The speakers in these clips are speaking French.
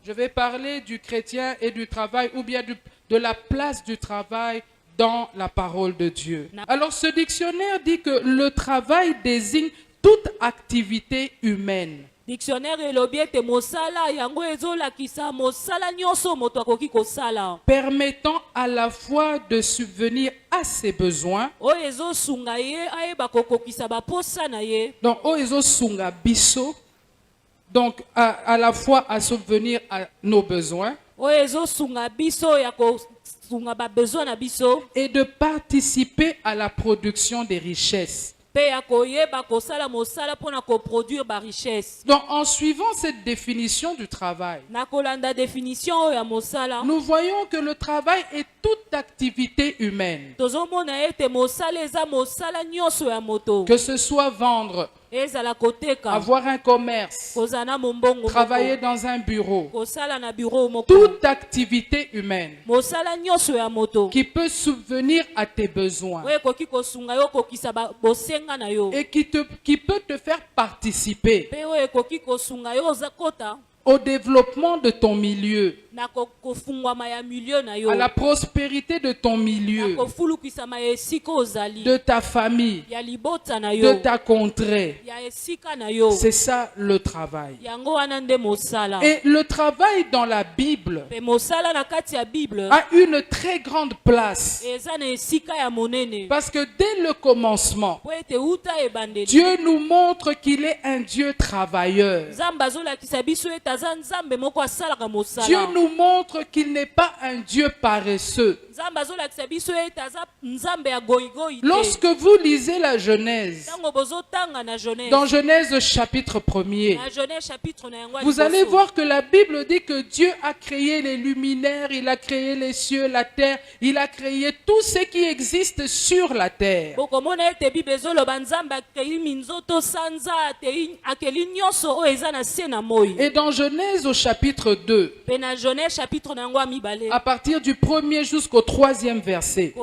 Je vais parler du chrétien et du travail, ou bien de la place du travail dans la parole de Dieu. Alors ce dictionnaire dit que le travail désigne toute activité humaine. Dictionnaire elobiete mosala yango ezola kisa mosala nyonso moto akoki kosala. Permettant à la fois de subvenir à ses besoins. O ezo sunga ye ayeba kokokisa ba posa na ye. Donc o ezo sunga biso. Donc à la fois à subvenir à nos besoins. O ezo sunga biso ya ko sunga ba besoin na biso. Et de participer à la production des richesses. Donc en suivant cette définition du travail, nous voyons que le travail est toute activité humaine. Que ce soit vendre, avoir un commerce, travailler dans un bureau, toute activité humaine qui peut subvenir à tes besoins et qui peut te faire participer au développement de ton milieu, à la prospérité de ton milieu, de ta famille, de ta contrée. C'est ça le travail. Et le travail dans la Bible a une très grande place. Parce que dès le commencement, Dieu nous montre qu'il est un Dieu travailleur. Dieu nous montre qu'il n'est pas un Dieu paresseux. Lorsque vous lisez la Genèse, dans Genèse chapitre 1er, vous allez voir que la Bible dit que Dieu a créé les luminaires, il a créé les cieux, la terre, il a créé tout ce qui existe sur la terre. Et dans Genèse au chapitre 2, à partir du 1er jusqu'au 3e verset,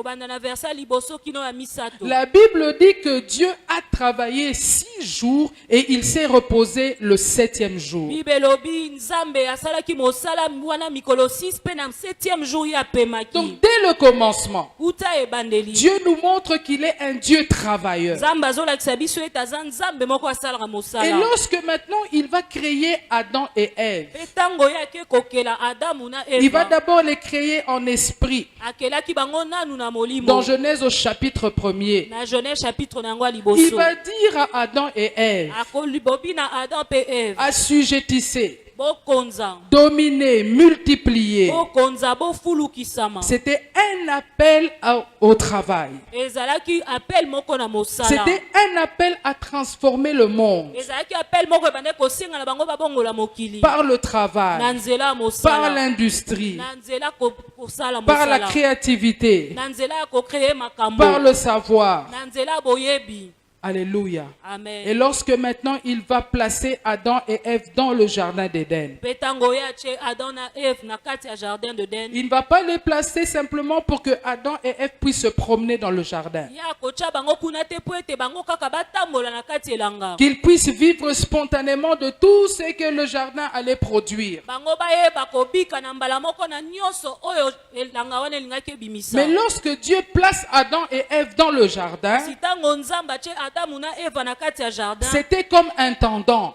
la Bible dit que Dieu a travaillé 6 jours et il s'est reposé le 7e jour. Donc dès le commencement, Dieu nous montre qu'il est un Dieu travailleur. Et lorsque maintenant il va créer Adam et Ève, il va d'abord les créer en esprit. Dans Genèse au chapitre 1er, il va dire à Adam et Ève, assujettissez, dominer, multiplier. C'était un appel au travail. C'était un appel à transformer le monde par le travail, par l'industrie, par la créativité, par le savoir. Alléluia. Amen. Et lorsque maintenant il va placer Adam et Ève dans le jardin d'Éden, il ne va pas les placer simplement pour que Adam et Ève puissent se promener dans le jardin. Qu'ils puissent vivre spontanément de tout ce que le jardin allait produire. Mais lorsque Dieu place Adam et Ève dans le jardin, c'était comme intendant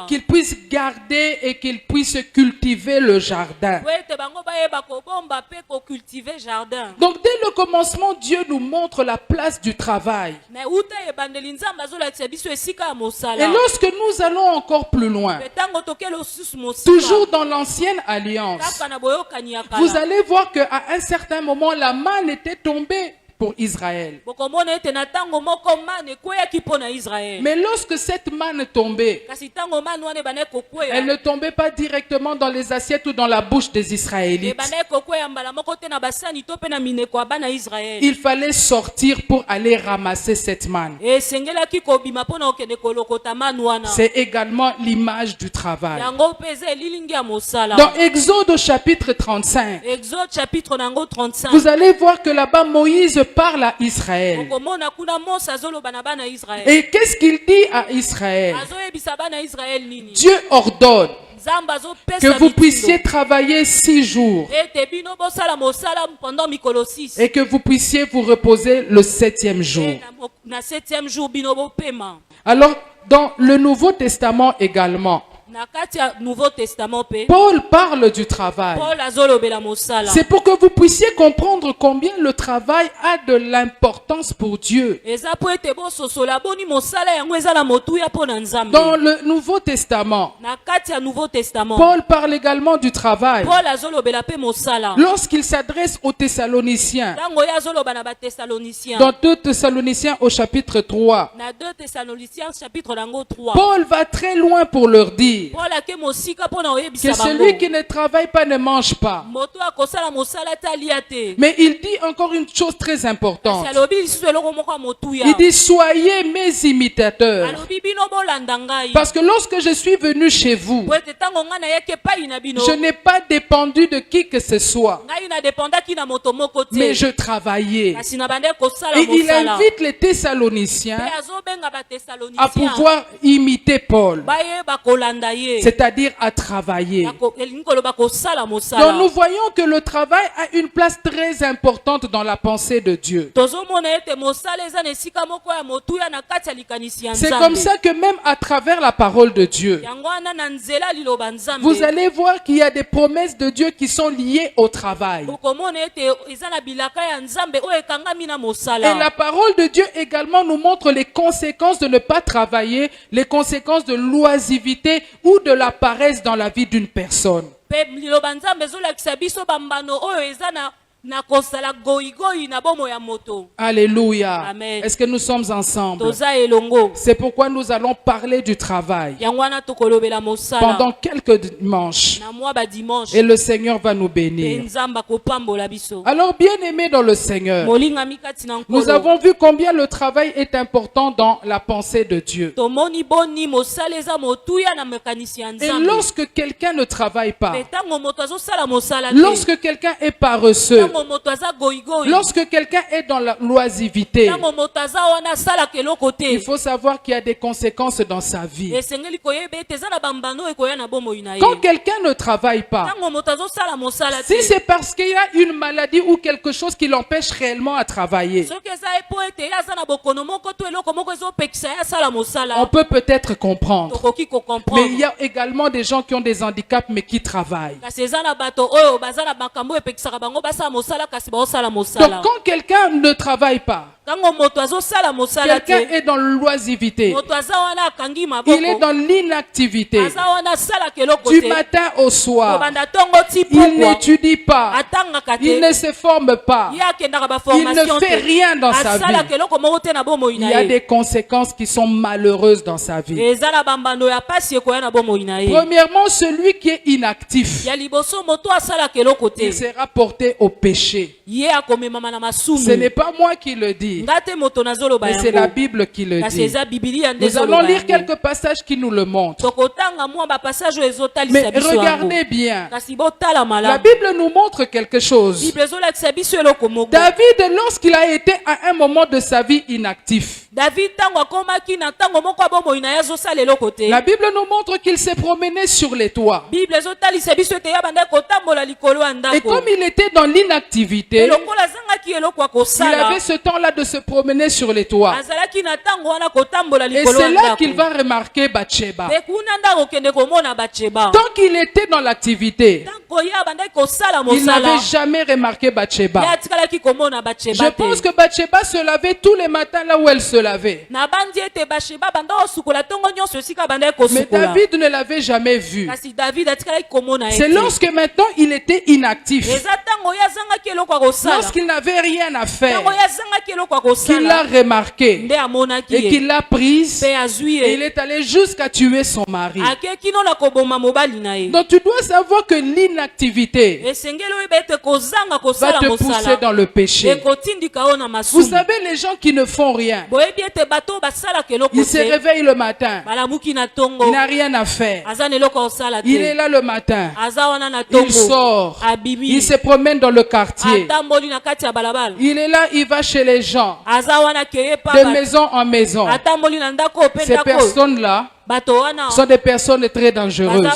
qu'ils puissent garder et qu'ils puissent cultiver le jardin. Donc dès le commencement, Dieu nous montre la place du travail. Et lorsque nous allons encore plus loin, toujours dans l'ancienne alliance, vous allez voir qu'à un certain moment, la manne était tombée pour Israël. Mais lorsque cette manne tombait, elle ne tombait pas directement dans les assiettes ou dans la bouche des Israélites. Il fallait sortir pour aller ramasser cette manne. C'est également l'image du travail. Dans Exode au chapitre 35, vous allez voir que là-bas Moïse parle à Israël. Et qu'est-ce qu'il dit à Israël? Dieu ordonne que vous puissiez travailler 6 jours et que vous puissiez vous reposer le 7e jour. Alors, dans le Nouveau Testament également, Paul parle du travail. C'est pour que vous puissiez comprendre combien le travail a de l'importance pour Dieu. Dans le Nouveau Testament, Paul parle également du travail. Lorsqu'il s'adresse aux Thessaloniciens, dans 2 Thessaloniciens au chapitre 3, Paul va très loin pour leur dire que celui qui ne travaille pas ne mange pas. Mais il dit encore une chose très importante. Il dit: soyez mes imitateurs. Parce que lorsque je suis venu chez vous, je n'ai pas dépendu de qui que ce soit, mais je travaillais. Et il invite les Thessaloniciens à pouvoir imiter Paul, c'est-à-dire à travailler. Donc nous voyons que le travail a une place très importante dans la pensée de Dieu. C'est comme ça que même à travers la parole de Dieu, vous allez voir qu'il y a des promesses de Dieu qui sont liées au travail. Et la parole de Dieu également nous montre les conséquences de ne pas travailler, les conséquences de l'oisivité ou de la paresse dans la vie d'une personne. Alléluia. Est-ce que nous sommes ensemble? C'est pourquoi nous allons parler du travail pendant quelques dimanches. Et le Seigneur va nous bénir. Alors, bien-aimés dans le Seigneur, nous avons vu combien le travail est important dans la pensée de Dieu. Et lorsque quelqu'un ne travaille pas, lorsque quelqu'un est paresseux, lorsque quelqu'un est dans l'oisivité, il faut savoir qu'il y a des conséquences dans sa vie. Quand quelqu'un ne travaille pas, si c'est parce qu'il y a une maladie ou quelque chose qui l'empêche réellement à travailler, on peut peut-être comprendre. Mais il y a également des gens qui ont des handicaps mais qui travaillent. Donc quand quelqu'un ne travaille pas, quelqu'un est dans l'oisivité, il est dans l'inactivité, du matin au soir, il n'étudie pas, il ne se forme pas, il ne fait rien dans sa vie. Il y a des conséquences qui sont malheureuses dans sa vie. Premièrement, celui qui est inactif, il sera porté au péché. Ce n'est pas moi qui le dis, mais c'est la Bible qui le dit. Nous allons lire quelques passages qui nous le montrent. Mais regardez bien, la Bible nous montre quelque chose. David, lorsqu'il a été à un moment de sa vie inactif, la Bible nous montre qu'il s'est promené sur les toits. Et comme il était dans l'inactivité, il avait ce temps-là de se promener sur les toits. Et c'est là qu'il va remarquer Bathsheba. Tant qu'il était dans l'activité, il n'avait jamais remarqué Bathsheba. Je pense que Bathsheba se lavait tous les matins là où elle se lavait. Mais David ne l'avait jamais vu. C'est lorsque maintenant il était inactif, lorsqu'il n'avait rien à faire, qu'il l'a remarqué et qu'il l'a prise, et il est allé jusqu'à tuer son mari. Donc tu dois savoir que l'inactivité va te pousser dans le péché. Vous savez, les gens qui ne font rien, il se réveille le matin, il n'a rien à faire, il est là le matin, il sort, il se promène dans le quartier, il est là, il va chez les gens, de maison en maison. Ces personnes-là, sont des personnes très dangereuses.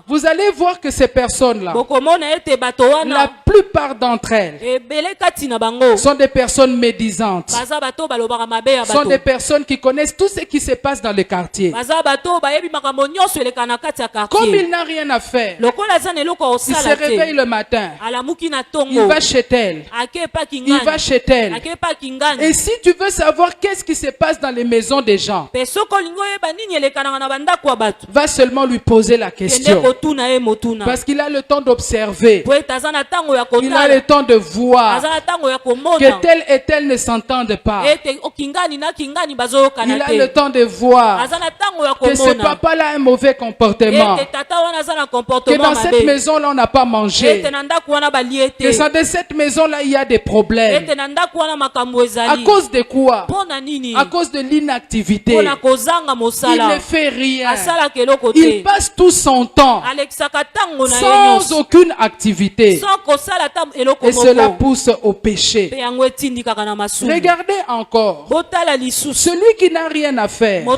Vous allez voir que ces personnes-là, la plupart d'entre elles, sont des personnes médisantes. Sont des personnes qui connaissent tout ce qui se passe dans le quartier. Comme il n'a rien à faire, il se réveille le matin, il va chez elle, il va chez elle. Et si tu veux savoir qu'est-ce qui se passe dans les maisons des gens, va seulement lui poser la question. Parce qu'il a le temps d'observer. Il a le temps de voir que tel et tel ne s'entendent pas. Il a le temps de voir que ce papa-là a un mauvais comportement. Que dans cette maison-là, on n'a pas mangé. Que dans cette maison-là, il y a des problèmes. À cause de quoi? À cause de l'inactivité. Il ne fait rien. Il passe tout son temps sans aucune activité. Et cela pousse au péché. Regardez encore. Celui qui n'a rien à faire, il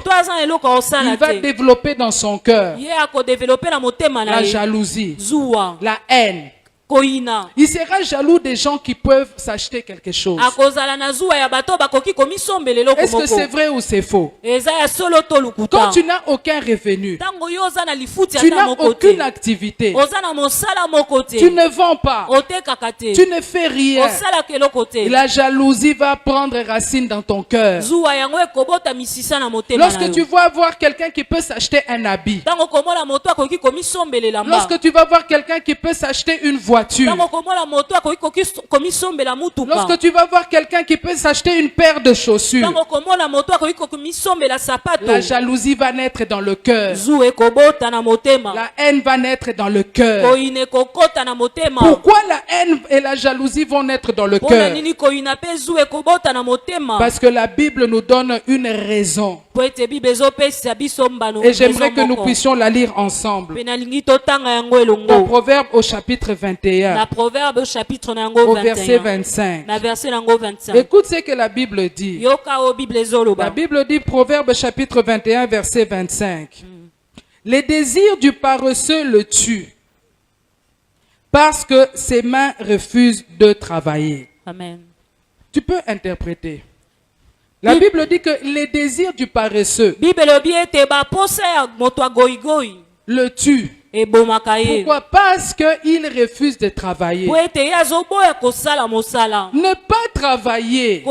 va développer dans son cœur la jalousie, la haine. Il sera jaloux des gens qui peuvent s'acheter quelque chose. Est-ce que c'est vrai ou c'est faux? Quand tu n'as aucun revenu, tu n'as aucune activité, tu ne vends pas, tu ne fais rien, la jalousie va prendre racine dans ton cœur. Lorsque tu vas voir quelqu'un qui peut s'acheter un habit, lorsque tu vas voir quelqu'un qui peut s'acheter une voiture, lorsque tu vas voir quelqu'un qui peut s'acheter une paire de chaussures, la jalousie va naître dans le cœur. La haine va naître dans le cœur. Pourquoi la haine et la jalousie vont naître dans le cœur? Parce que la Bible nous donne une raison. Et j'aimerais que nous puissions la lire ensemble. Dans Proverbe au chapitre 21. Au verset 25. Écoute ce que la Bible dit. La Bible dit, Proverbe chapitre 21, verset 25. Les désirs du paresseux le tuent, parce que ses mains refusent de travailler. Amen. Tu peux interpréter. La Bible dit que les désirs du paresseux le tuent. Pourquoi? Parce qu'il refuse de travailler. Ne pas travailler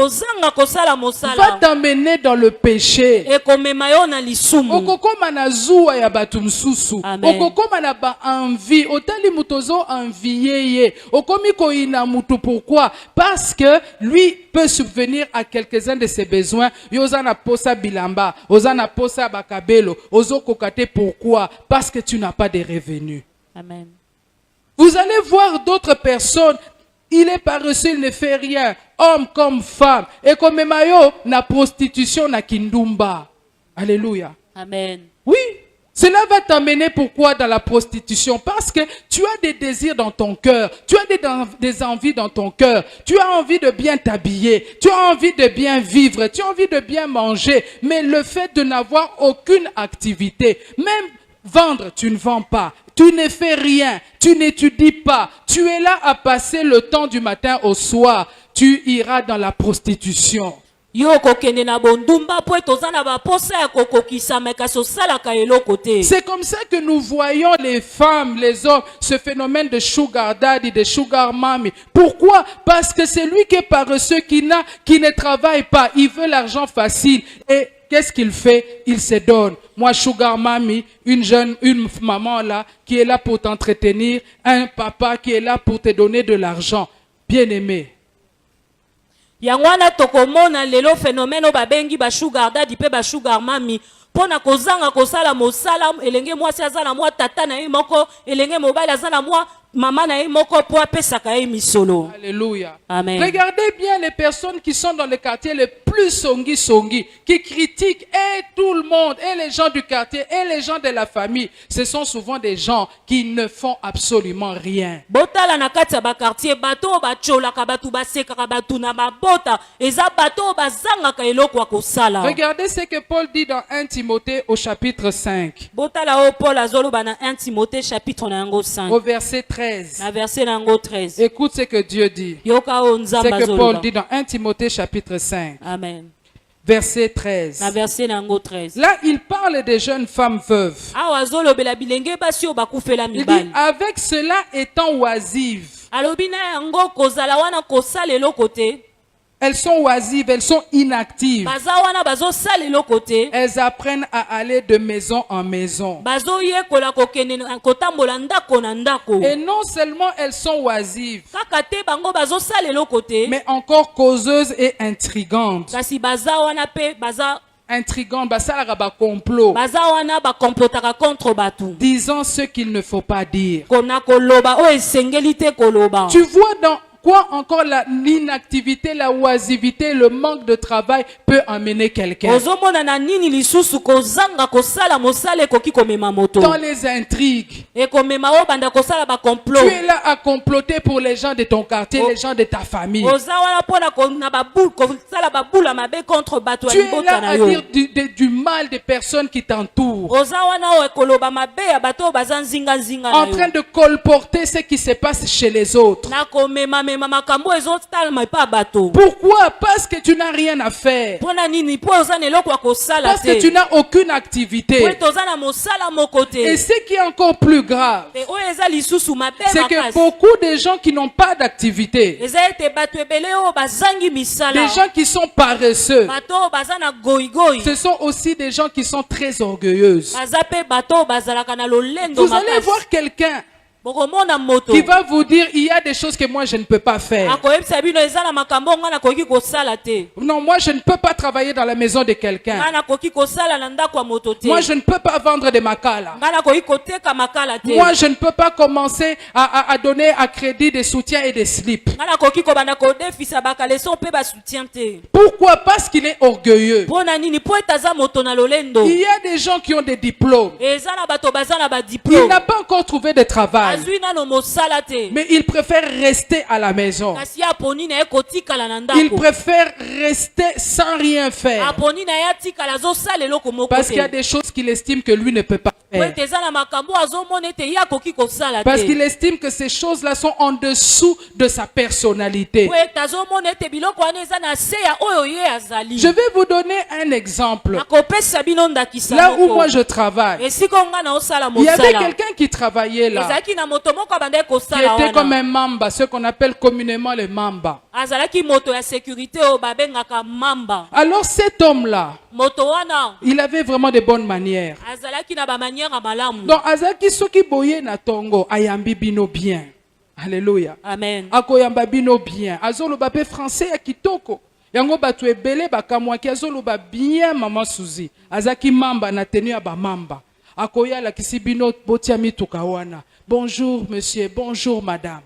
va t'emmener dans le péché. Okokoma na zuwa ya batu msusu. Okokoma na ba envie. Otali mutozo envier. Okomi koina mutu. Pourquoi? Parce que lui peut subvenir à quelques-uns de ses besoins. Yozana posa bilamba. Ozana posa bakabelo. Ozo kokate. Pourquoi? Parce que tu n'as pas de revenus. Amen. Vous allez voir d'autres personnes. Il est paresseux, il ne fait rien. Homme comme femme. Et comme mayo, na prostitution, na kindumba. Alléluia. Amen. Oui. Cela va t'amener pourquoi dans la prostitution? Parce que tu as des désirs dans ton cœur. Tu as des envies dans ton cœur. Tu as envie de bien t'habiller. Tu as envie de bien vivre. Tu as envie de bien manger. Mais le fait de n'avoir aucune activité, même vendre, tu ne vends pas. Tu ne fais rien. Tu n'étudies pas. Tu es là à passer le temps du matin au soir. Tu iras dans la prostitution. C'est comme ça que nous voyons les femmes, les hommes, ce phénomène de sugar daddy, de sugar mommy. Pourquoi? Parce que c'est lui qui est paresseux, qui ne travaille pas. Il veut l'argent facile. Et qu'est-ce qu'il fait? Il se donne. Moi, sugar mommy, une maman là, qui est là pour t'entretenir, un papa qui est là pour te donner de l'argent. Bien aimé. Yangwana tokomona lelo phénomène babengi ba sugar daddy pe ba sugar mami pona kozanga kosala mosala elenge mwasi azana mwa tata na ye moko elenge mobali azana mwa Alléluia. Amen. Regardez bien les personnes qui sont dans le quartier les plus songi, qui critiquent et tout le monde, et les gens du quartier, et les gens de la famille. Ce sont souvent des gens qui ne font absolument rien. Regardez ce que Paul dit dans 1 Timothée au chapitre 5. Au verset 13. Écoute ce que Dieu dit. Ce que Paul dit dans 1 Timothée chapitre 5. Amen. Verset 13. Là, il parle des jeunes femmes veuves. Il dit, avec cela étant oisives. Elles sont oisives, elles sont inactives. Elles apprennent à aller de maison en maison. Et non seulement elles sont oisives, mais encore causeuses et intrigantes. Complot. Disant ce qu'il ne faut pas dire. Tu vois dans quoi encore l'inactivité, la oisivité, le manque de travail peut emmener quelqu'un. Dans les intrigues. Tu es là à comploter pour les gens de ton quartier, les gens de ta famille. Tu es là à dire du mal des personnes qui t'entourent. En train de colporter ce qui se passe chez les autres. Pourquoi? Parce que tu n'as rien à faire. Parce que tu n'as aucune activité. Et ce qui est encore plus grave, c'est que beaucoup de gens qui n'ont pas d'activité, des gens qui sont paresseux, ce sont aussi des gens qui sont très orgueilleuses. Vous allez voir quelqu'un qui va vous dire, il y a des choses que moi je ne peux pas faire. Non, moi je ne peux pas travailler dans la maison de quelqu'un. Moi je ne peux pas vendre des makala. Moi je ne peux pas commencer à donner à crédit des soutiens et des slips. Pourquoi? Parce qu'il est orgueilleux. Il y a des gens qui ont des diplômes. Il n'a pas encore trouvé de travail. Mais il préfère rester à la maison. Il préfère rester sans rien faire. Parce qu'il y a des choses qu'il estime que lui ne peut pas faire. Parce qu'il estime que ces choses-là sont en dessous de sa personnalité. Je vais vous donner un exemple. Là où moi je travaille, il y avait quelqu'un qui travaillait là, qui était comme un mamba, ce qu'on appelle communément le mamba. Alors cet homme-là, il avait vraiment de bonnes manières. Donc azaki soki boye na tongo ayambi bino bien. Alléluia. Amen. Akoyamba bino bien. Azoloba pe français ya kitoko. Yango batu ebele bakamwaki azoloba bien maman Suzy. Azaki mamba na tenu ya ba mamba. Akoya la kisibino botia mituka wana. Bonjour monsieur, bonjour madame.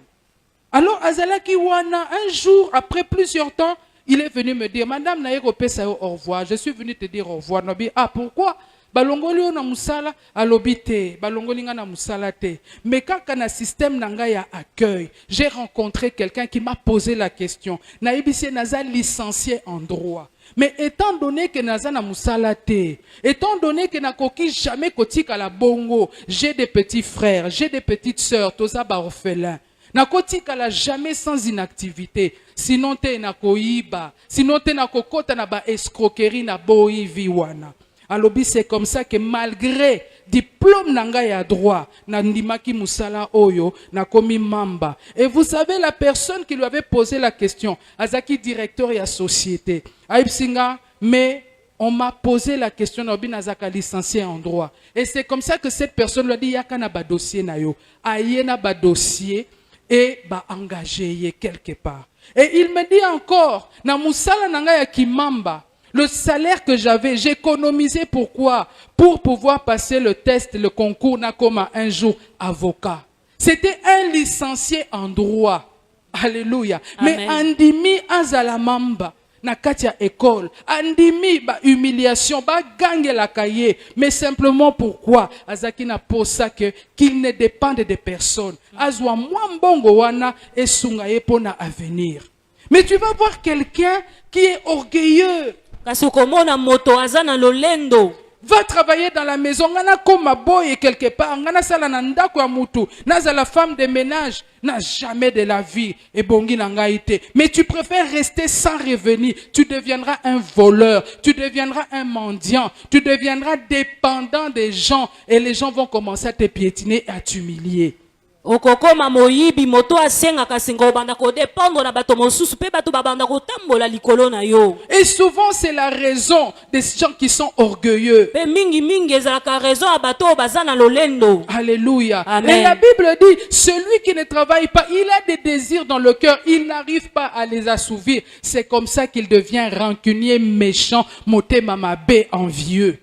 Alors azalaki wana, un jour après plusieurs temps, il est venu me dire, madame naïro pesa au revoir, je suis venu te dire au revoir. Nobi, ah pourquoi? Balongoli na musala alobite, balongoli na musala te. Mais quand na système nanga ya accueil, j'ai rencontré quelqu'un qui m'a posé la question. Naibisi naza licencié en droit. Mais étant donné que naza na musala te, étant donné que na koki jamais kotika la bongo, j'ai des petits frères, j'ai des petites sœurs, toza ba orphelins. Na kotika la jamais sans inactivité. Sinon te na koiba, sinon te na kokota na ba escroquerie na boi viwana. Alors c'est comme ça que malgré diplôme nanga ya droit, na ndimaki musala oyo, na komi mamba. Et vous savez la personne qui lui avait posé la question, azaki directeur ya société. Aïpsinga, mais on m'a posé la question, Nobi Nazaka licencié en droit. Et c'est comme ça que cette personne lui a dit, yaka na ba dossier na yo, aye na ba dossier et ba engagé quelque part. Et il me dit encore, na musala nanga ya kimamba, le salaire que j'avais, j'économisais pourquoi? Pour pouvoir passer le test, le concours, na comme un jour avocat. C'était un licencié en droit. Alléluia. Mais andimi azalamamba. Na katia école, andimi ba humiliation, ba gangue la cahier, mais simplement pourquoi azaki na posa que qu'il ne dépende des personnes. Azwa mwambongo wana et sungaye pona avenir. Mais tu vas voir quelqu'un qui est orgueilleux. Kasukomona moto azana lolendo. Va travailler dans la maison, ngana koma boy quelque part, ngana sala na ndako ya mutu, naza la femme de ménage, n'a jamais de la vie et bongi nangaite. Mais tu préfères rester sans revenu, tu deviendras un voleur, tu deviendras un mendiant, tu deviendras dépendant des gens et les gens vont commencer à te piétiner et à t'humilier. Okokoma moyibi moto asenga kasinga banda ko dépendre na bato mosusu pe bato babanda ko tambola likolo na yo. Et souvent c'est la raison des gens qui sont orgueilleux. Pe mingi ezalaka raison a bato bazana lolendo. Alléluia. Amen. Et la Bible dit celui qui ne travaille pas, il a des désirs dans le cœur, il n'arrive pas à les assouvir. C'est comme ça qu'il devient rancunier, méchant, motema mabe, envieux.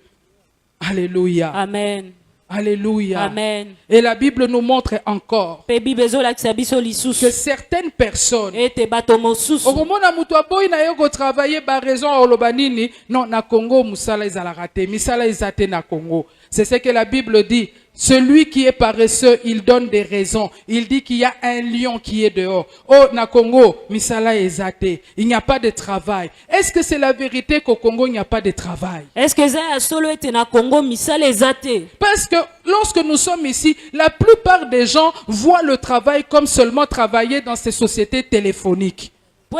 Alléluia. Amen. Alléluia. Amen. Et la Bible nous montre encore que certaines personnes au moment où mutu aboyi na yo ko travailler ba raison olobanini non na Congo musala ezala raté misala ezate na Congo. C'est ce que la Bible dit. Celui qui est paresseux, il donne des raisons. Il dit qu'il y a un lion qui est dehors. Oh, na Congo, misala ezate. Il n'y a pas de travail. Est-ce que c'est la vérité qu'au Congo, il n'y a pas de travail? Est-ce que ça solo était na Congo misala ezate? Parce que lorsque nous sommes ici, la plupart des gens voient le travail comme seulement travailler dans ces sociétés téléphoniques. Dans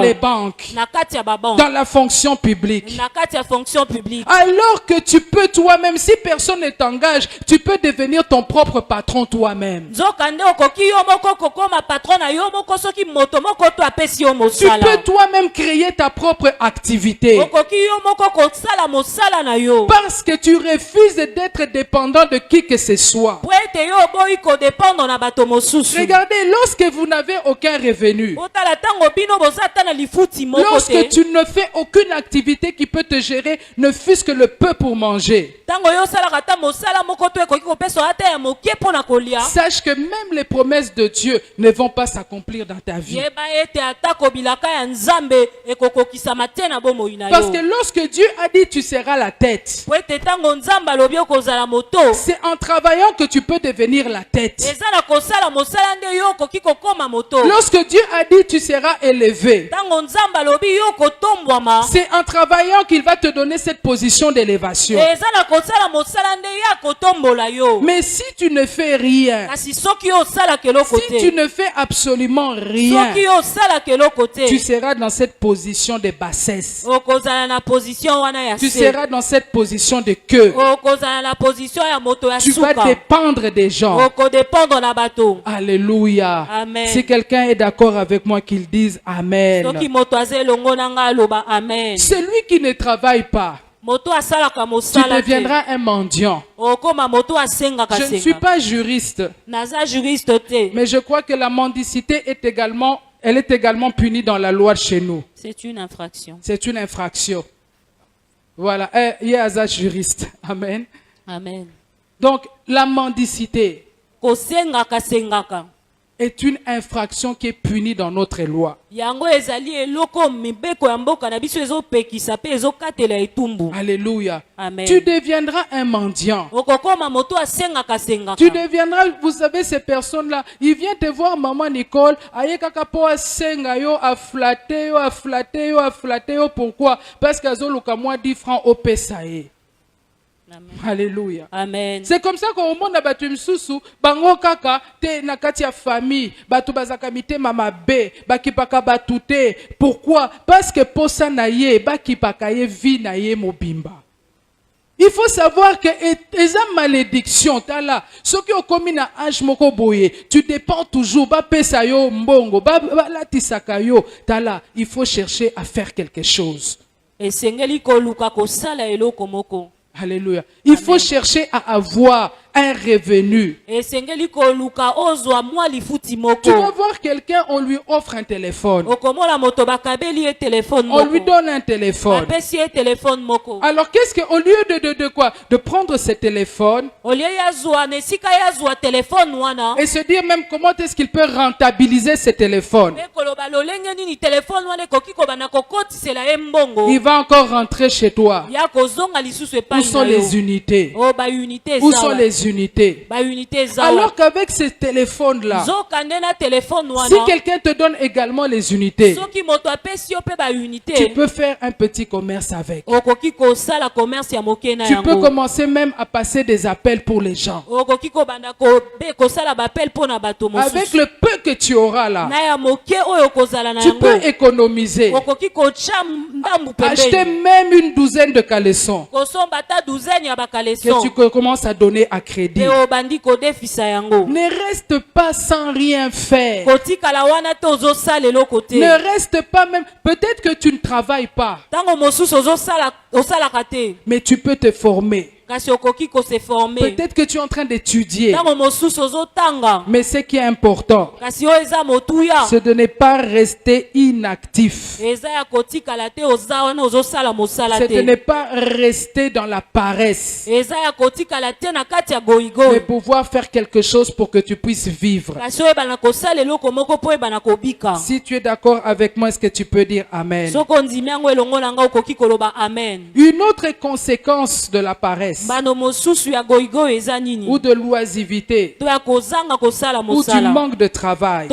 les banques, dans la fonction publique. Alors que tu peux toi-même, si personne ne t'engage, tu peux devenir ton propre patron toi-même. Tu peux toi-même créer ta propre activité. Parce que tu refuses d'être dépendant de qui que ce soit. Regardez, lorsque vous n'avez aucun revenu, lorsque tu ne fais aucune activité qui peut te gérer, ne fût-ce que le peu pour manger, sache que même les promesses de Dieu ne vont pas s'accomplir dans ta vie. Parce que lorsque Dieu a dit tu seras la tête, c'est en travaillant que tu peux devenir la tête. Lorsque Dieu a dit tu seras élevé, c'est en travaillant qu'il va te donner cette position d'élévation. Mais si tu ne fais rien, si tu ne fais absolument rien, tu seras dans cette position de bassesse. Tu seras dans cette position de queue. Tu vas dépendre des gens. Alléluia. Amen. Si quelqu'un est d'accord avec moi, qu'il dise Amen. Celui qui ne travaille pas, tu deviendras un mendiant. Je ne suis pas juriste, mais je crois que la mendicité est également, elle est également punie dans la loi chez nous. C'est une infraction. C'est une infraction. Voilà. Il y a un juriste. Amen. Amen. Donc, la mendicité est une infraction qui est punie dans notre loi. Alléluia. Amen. Tu deviendras un mendiant. Tu deviendras, vous savez, ces personnes-là, ils viennent te voir, maman Nicole, pourquoi? Parce qu'elles ont le 10 francs au PSAE. Amen. Alléluia. Amen. C'est comme ça qu'au monde na batu msusu bango kaka te na kati ya famille batu bazaka mitema mabe bakipaka batu te. Pourquoi? Parce que posa na ye bakipaka ye vi na ye mobimba. Il faut savoir que eza malédiction tala soki okomi na âge moko boye tu dépends toujours ba pesa yo mbongo ba latisaka yo tala. Il faut chercher à faire quelque chose. Et sengeli ko luka ko sala eloko moko. Alléluia. Il faut chercher à avoir un revenu. Tu vas voir quelqu'un, on lui offre un téléphone. On lui donne un téléphone. Alors qu'est-ce que, au lieu de quoi? De prendre ce téléphone et se dire même comment est-ce qu'il peut rentabiliser ce téléphone. Il va encore rentrer chez toi. Où sont les unités? Où sont les unités? Alors qu'avec ce téléphone-là, si quelqu'un te donne également les unités, tu peux faire un petit commerce avec. Tu peux commencer même à passer des appels pour les gens. Avec le peu que tu auras là, tu peux économiser. Acheter même une douzaine de caleçons que tu commences à donner à crédit. Ne reste pas sans rien faire. Ne reste pas même. Peut-être que tu ne travailles pas, mais tu peux te former. Peut-être que tu es en train d'étudier, mais ce qui est important, c'est de ne pas rester inactif. C'est de ne pas rester dans la paresse, mais pouvoir faire quelque chose pour que tu puisses vivre. Si tu es d'accord avec moi, est-ce que tu peux dire Amen? Une autre conséquence de la paresse ou de l'oisiveté ou du manque de travail,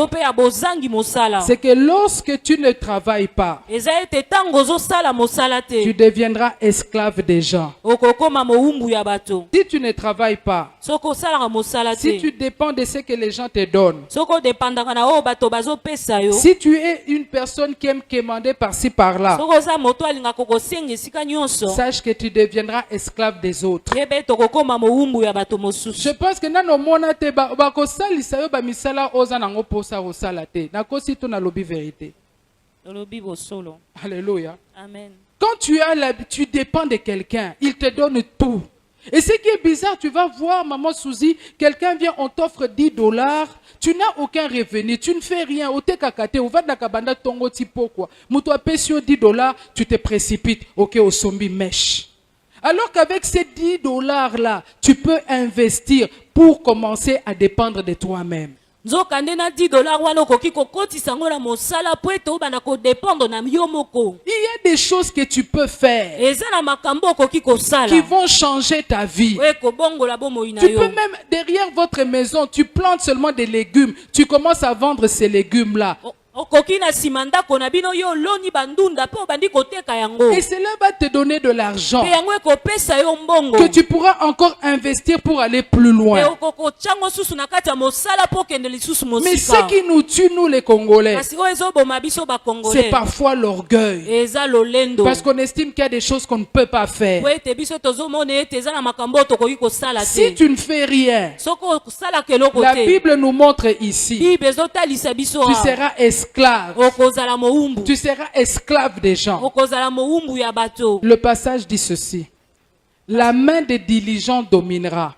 c'est que lorsque tu ne travailles pas, tu deviendras esclave des gens. Si tu ne travailles pas, si tu dépends de ce que les gens te donnent, si tu es une personne qui aime quémander par-ci par-là, sache que tu deviendras esclave des autres. Je pense que nano mona te ba ko salisa yo ba misala oza nango posa ko salate. Na ko si to na lobi vérité. Alléluia. Amen. Quand tu dépends de quelqu'un, il te donne tout. Et ce qui est bizarre, tu vas voir maman Suzy, quelqu'un vient, on t'offre $10, tu n'as aucun revenu, tu ne fais rien, au tekakate, au va de la kabanda tongo tipo quoi. Muto apesio $10, tu te précipites, ok, au sombi mèche. Alors qu'avec ces $10 là, tu peux investir pour commencer à dépendre de toi-même. Il y a des choses que tu peux faire qui vont changer ta vie. Tu peux même, derrière votre maison, tu plantes seulement des légumes. Tu commences à vendre ces légumes-là. Et cela va te donner de l'argent que tu pourras encore investir pour aller plus loin. Mais ce qui nous tue, nous les Congolais, c'est parfois l'orgueil. Parce qu'on estime qu'il y a des choses qu'on ne peut pas faire. Si tu ne fais rien, la Bible nous montre ici, tu seras esclave. Tu seras esclave des gens. Le passage dit ceci: la main des diligents dominera.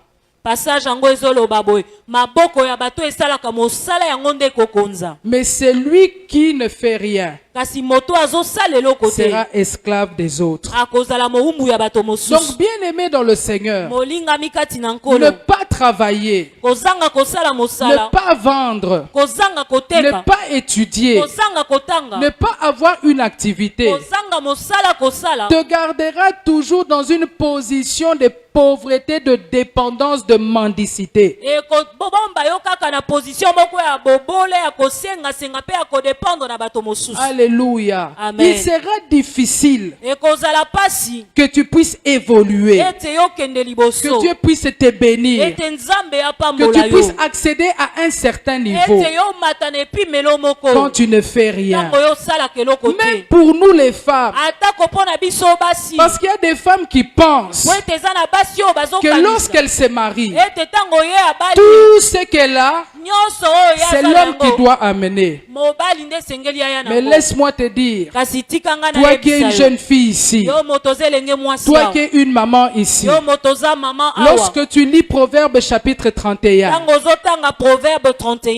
Mais celui qui ne fait rien sera esclave des autres. Donc, bien aimé dans le Seigneur, ne pas travailler, ne pas vendre, ne pas étudier, ne pas avoir une activité, te gardera toujours dans une position de pauvreté, de dépendance, de mendicité. Alléluia. Amen. Il sera difficile que tu puisses évoluer, que Dieu puisse te bénir, que tu puisses accéder à un certain niveau quand tu ne fais rien. Même pour nous les femmes, parce qu'il y a des femmes qui pensent que lorsqu'elle se marie, tout ce qu'elle a, C'est l'homme qui doit amener. Mais laisse-moi te dire, toi qui es une jeune fille ici, toi qui es une maman ici, lorsque tu lis Proverbe chapitre 31,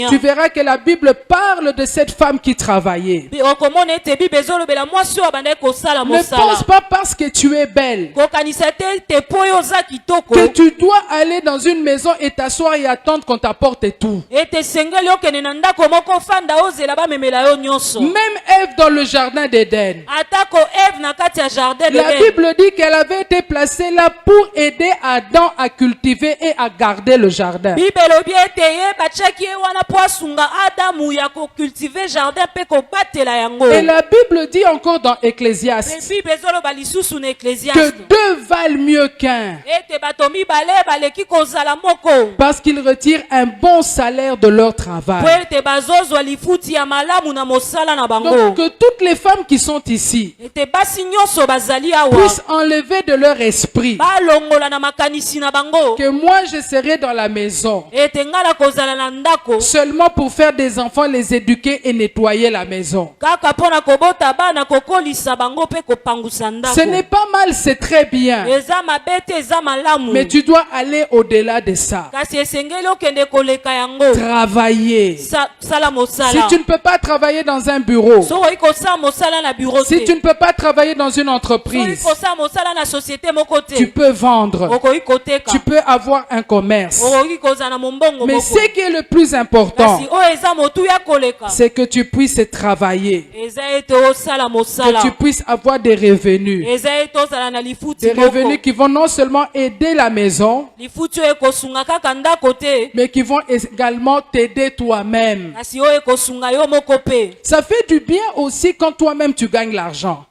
tu verras que la Bible parle de cette femme qui travaillait. Ne pense pas parce que tu es belle que tu dois aller dans une maison et t'asseoir et attendre qu'on t'apporte tout. Même Ève dans le jardin d'Éden, la Bible dit qu'elle avait été placée là pour aider Adam à cultiver et à garder le jardin. Et la Bible dit encore dans Ecclésiaste que deux valent mieux qu'un, parce qu'ils retirent un bon salaire de leur travail. Donc que toutes les femmes qui sont ici puissent enlever de leur esprit que moi je serai dans la maison seulement pour faire des enfants, les éduquer et nettoyer la maison. Ce n'est pas mal, c'est très bien, mais tu dois aller au-delà de ça. Travailler. Si tu ne peux pas travailler dans un bureau, si tu ne peux pas travailler dans une entreprise, tu peux vendre, tu peux avoir un commerce. Mais ce qui est le plus important, c'est que tu puisses travailler, que tu puisses avoir des revenus, des revenus qui vont non seulement aider la maison, mais qui vont également t'aider toi-même. Ça fait du bien aussi quand toi-même tu gagnes l'argent.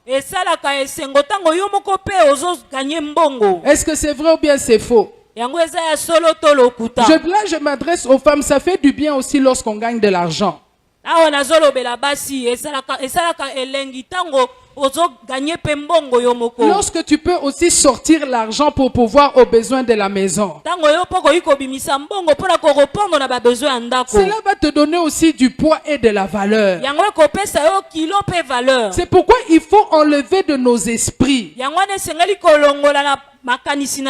Est-ce que c'est vrai ou bien c'est faux? Là, je m'adresse aux femmes, ça fait du bien aussi lorsqu'on gagne de l'argent. Lorsque tu peux aussi sortir l'argent pour pouvoir aux besoins de la maison, cela va te donner aussi du poids et de la valeur. C'est pourquoi il faut enlever de nos esprits,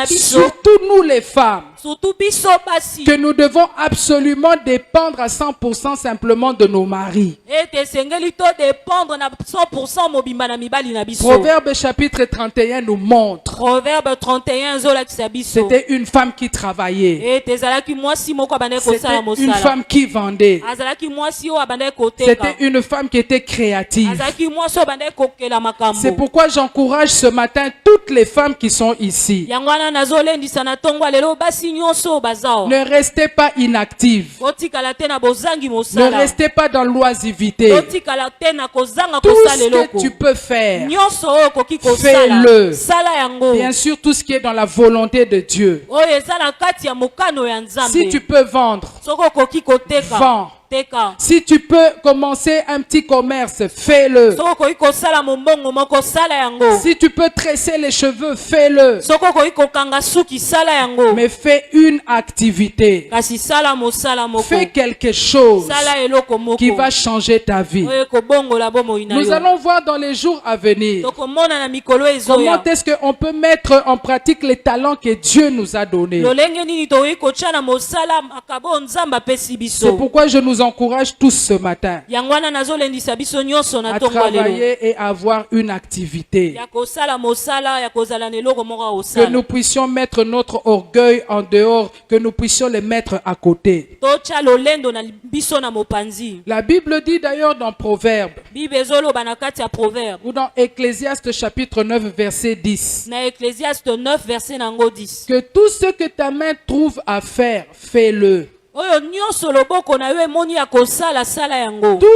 surtout nous les femmes, que nous devons absolument dépendre à 100% simplement de nos maris. Proverbe chapitre 31 nous montre. C'était une femme qui travaillait. C'était une femme qui vendait. C'était une femme qui était créative. C'est pourquoi j'encourage ce matin toutes les femmes qui sont ici. Ne restez pas inactives. Ne restez pas dans l'oisivité. Tout ce que tu peux faire, fais-le. Bien sûr, tout ce qui est dans la volonté de Dieu. Si tu peux vendre, vends. Si tu peux commencer un petit commerce, fais-le. Si tu peux tresser les cheveux, fais-le. Mais fais une activité. Fais quelque chose qui va changer ta vie. Nous allons voir dans les jours à venir comment est-ce qu'on peut mettre en pratique les talents que Dieu nous a donnés. C'est pourquoi je nous encourage tous ce matin à travailler et à avoir une activité. Que nous puissions mettre notre orgueil en dehors, que nous puissions les mettre à côté. La Bible dit d'ailleurs dans Proverbe, ou dans Ecclésiaste chapitre 9 verset 10, que tout ce que ta main trouve à faire, fais-le. Tout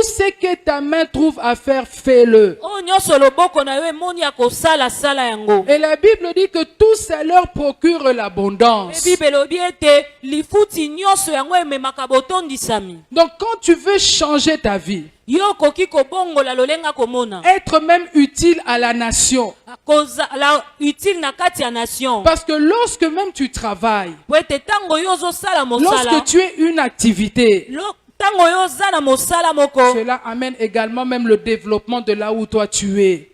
ce que ta main trouve à faire, fais-le. Et la Bible dit que tout ça leur procure l'abondance. Donc quand tu veux changer ta vie, Être même utile à la nation. Parce que lorsque même tu travailles, lorsque tu es une activité, cela amène également même le développement de là où toi tu es.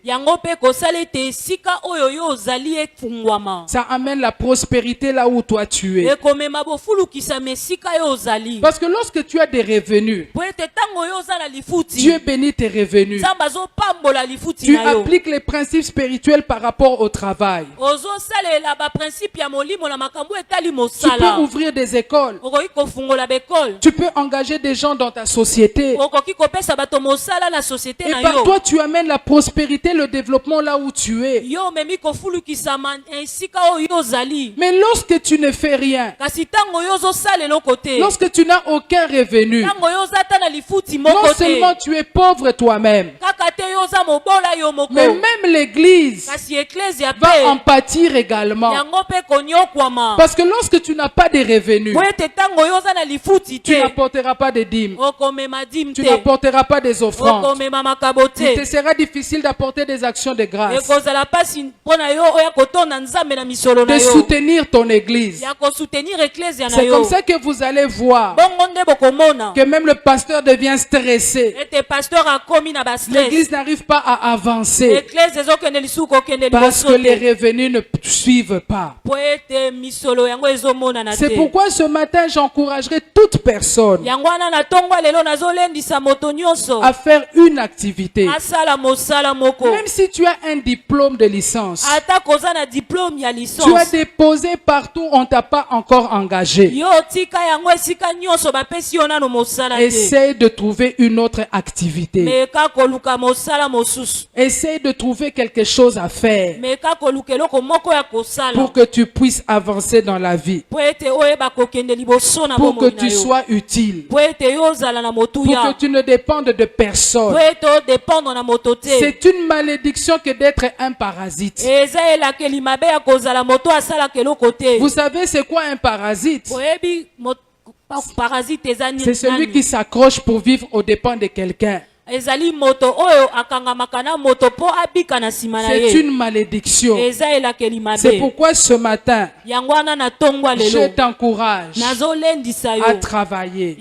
Ça amène la prospérité là où toi tu es. Parce que lorsque tu as des revenus, Dieu bénit tes revenus. Tu appliques les principes spirituels par rapport au travail. Tu peux ouvrir des écoles. Tu peux engager des gens dans ta société. Et par toi, tu amènes la prospérité, le développement là où tu es. Mais lorsque tu ne fais rien, lorsque tu n'as aucun revenu, non seulement tu es pauvre toi-même, mais même l'église va en pâtir également. Parce que lorsque tu n'as pas de revenus, tu n'apporteras pas de dîmes. Tu n'apporteras pas des offrandes. Il te sera difficile d'apporter des actions de grâce. De soutenir ton église. C'est comme ça que vous allez voir que même le pasteur devient stressé. L'église n'arrive pas à avancer parce que les revenus ne suivent pas. C'est pourquoi ce matin j'encouragerai toute personne à faire une activité. Même si tu as un diplôme de licence, tu as déposé partout, on ne t'a pas encore engagé. Essaye de trouver une autre activité. Essaye de trouver quelque chose à faire pour que tu puisses avancer dans la vie, pour que tu sois utile, pour que tu ne dépendes de personne. C'est une malédiction que d'être un parasite. Vous savez c'est quoi un parasite? C'est celui qui s'accroche pour vivre aux dépens de quelqu'un. C'est une malédiction. C'est pourquoi ce matin, je t'encourage à travailler.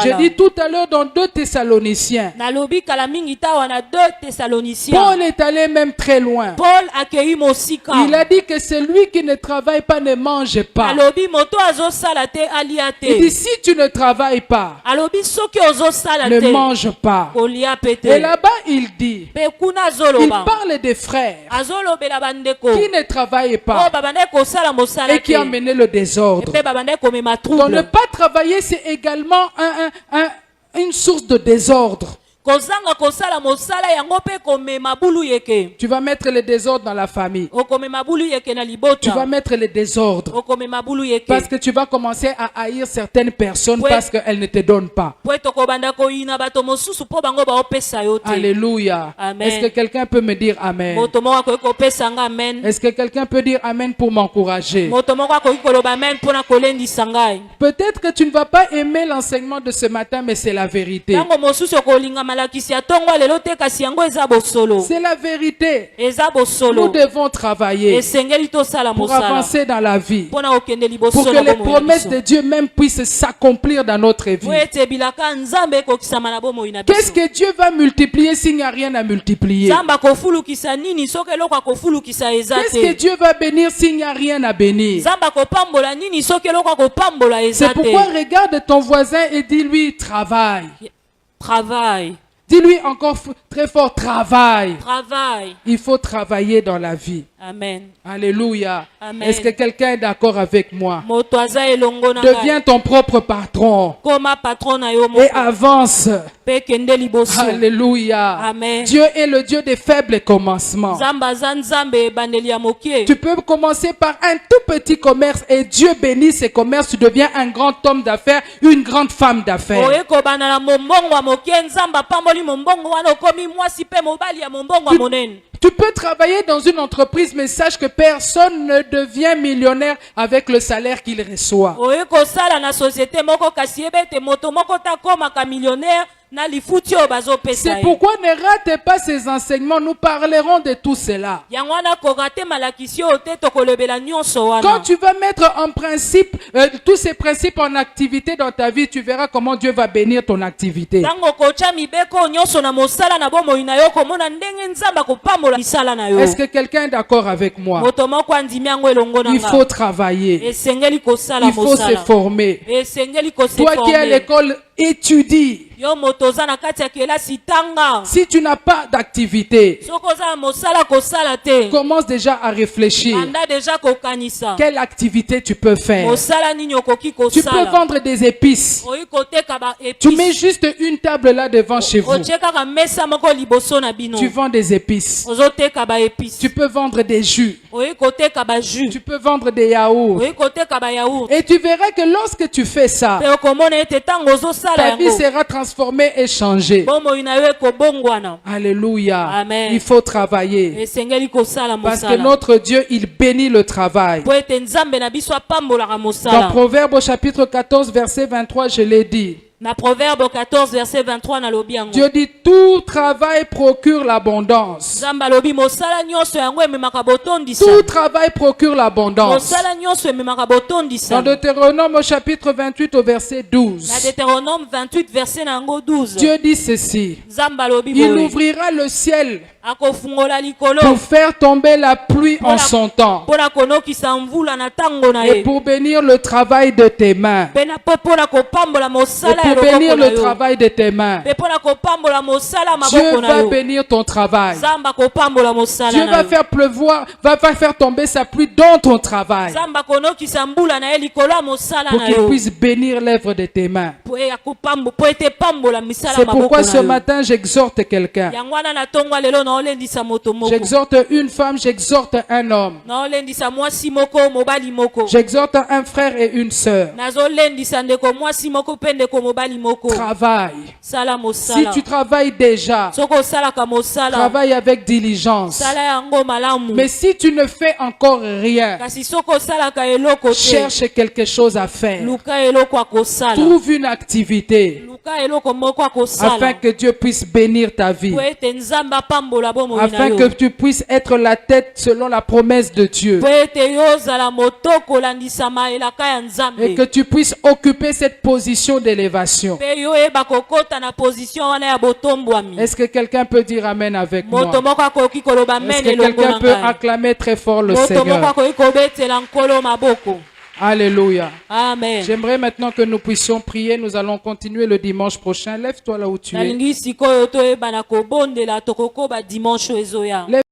J'ai dit tout à l'heure dans 2 Thessaloniciens, Paul est allé même très loin. Il a dit que celui qui ne travaille pas ne mange pas. Il dit si tu ne travailles pas, ne mange pas. Et là-bas, il dit, il parle des frères qui ne travaillent pas et qui ont mené le désordre. Donc ne pas travailler, c'est également une source de désordre. Tu vas mettre le désordre dans la famille. Tu vas mettre le désordre. Parce que tu vas commencer à haïr certaines personnes parce qu'elles ne te donnent pas. Alléluia. Est-ce que quelqu'un peut me dire Amen? Est-ce que quelqu'un peut dire Amen pour m'encourager? Peut-être que tu ne vas pas aimer l'enseignement de ce matin, mais c'est la vérité. C'est la vérité. Nous devons travailler pour avancer dans la vie, pour que les promesses de Dieu même puissent s'accomplir dans notre vie. Qu'est-ce que Dieu va multiplier s'il n'y a rien à multiplier? Qu'est-ce que Dieu va bénir s'il n'y a rien à bénir? C'est pourquoi regarde ton voisin et dis-lui travaille. Travail. Dis-lui encore très fort, travaille. Travail. Il faut travailler dans la vie. Amen. Alléluia. Amen. Est-ce que quelqu'un est d'accord avec moi? Deviens ton propre patron. Et avance. Alléluia. Amen. Dieu est le Dieu des faibles commencements. Tu peux commencer par un tout petit commerce et Dieu bénit ces commerces. Tu deviens un grand homme d'affaires, une grande femme d'affaires. Tu peux travailler dans une entreprise, mais sache que personne ne devient millionnaire avec le salaire qu'il reçoit. C'est pourquoi ne rate pas ces enseignements. Nous parlerons de tout cela. Quand tu vas mettre en principe tous ces principes en activité dans ta vie, tu verras comment Dieu va bénir ton activité. Est-ce que quelqu'un est d'accord avec moi? Il faut travailler. Il faut se former. Toi qui es à l'école, étudie. Si tu n'as pas d'activité, commence déjà à réfléchir. Quelle activité tu peux faire? Tu peux vendre des épices. Tu mets juste une table là devant chez vous. Tu vends des épices. Tu peux vendre des jus. Tu peux vendre des yaourts. Et tu verras que lorsque tu fais ça, ta vie sera transformée et changée. Alléluia. Amen. Il faut travailler. Parce que notre Dieu, il bénit le travail. Dans Proverbe au chapitre 14, verset 23, je l'ai dit. Proverbe 14, verset 23, Dieu dit tout travail procure l'abondance. Tout travail procure l'abondance. Dans Deutéronome au chapitre 28 au verset 12. Dieu dit ceci. Il ouvrira le ciel pour faire tomber la pluie en son temps et pour bénir le travail de tes mains. Pour bénir le travail de tes mains. Dieu va bénir ton travail. Dieu va faire pleuvoir, va faire tomber sa pluie dans ton travail. Pour qu'il puisse bénir l'œuvre de tes mains. C'est pourquoi ce matin j'exhorte quelqu'un. J'exhorte une femme, j'exhorte un homme. J'exhorte un frère et une sœur. Travaille. Si tu travailles déjà, travaille avec diligence. Mais si tu ne fais encore rien, cherche quelque chose à faire. Trouve une activité afin que Dieu puisse bénir ta vie. Afin que tu puisses être la tête selon la promesse de Dieu. Et que tu puisses occuper cette position d'élévation. Est-ce que quelqu'un peut dire Amen avec moi? Est-ce que quelqu'un peut acclamer très fort le Seigneur? Alléluia. Amen. J'aimerais maintenant que nous puissions prier. Nous allons continuer le dimanche prochain. Lève-toi là où tu es.